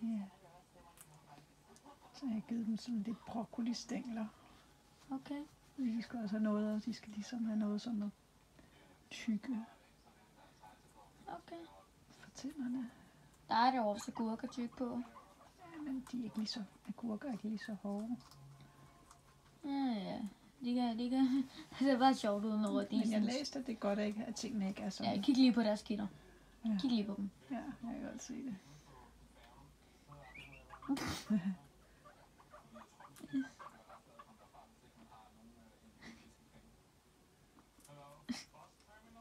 Ja. Så jeg har givet dem sådan lidt broccoli-stængler. Okay. De skal også have noget, og de skal ligesom have noget sådan noget tykke Okay. for tænderne. Der er det også agurketyk på. Ja, men de er ikke lige så, agurker er ikke lige så hårde. Ja. De kan. Det er bare sjovt uden noget. Men jeg læste, at det er godt, at tingene ikke er sådan. Ja, kig lige på deres kitter. Ja. Kig lige på dem. Ja, jeg kan godt se det.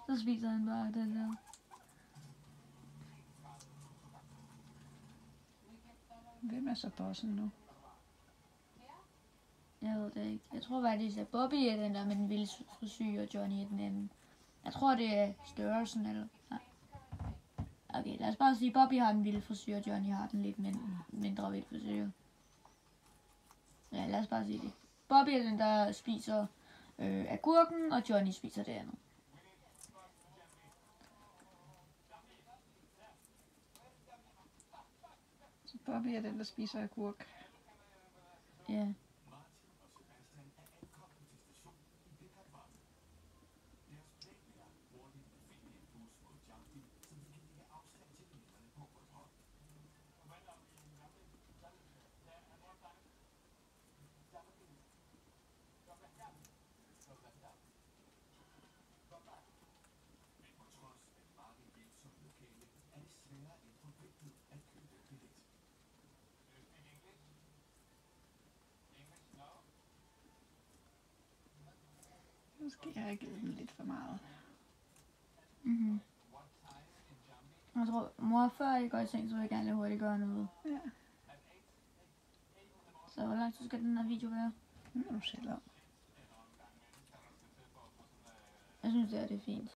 Så spiser han bare det der. Hvem er så bossen nu? Jeg ved det ikke. Jeg tror faktisk, at Bobby er den der med den vilde frisyr, og Johnny er den anden. Jeg tror, det er størrelsen, eller... Nej. Okay, lad os bare sige, Bobby har den vilde frisyr, og Johnny har den lidt mindre vilde frisyr. Ja, lad os bare sige det. Bobby er den, der spiser agurken, og Johnny spiser det andet. Så Bobby er den, der spiser agurk. Ja. Måske har jeg givet dem lidt for meget. Mhm. Jeg tror, mor, før jeg går i seng, så vil jeg gerne lige hurtigt gøre noget. Ja, Så hvor lang tid skal den her video være? det må du selv om. Jeg synes, det er fint.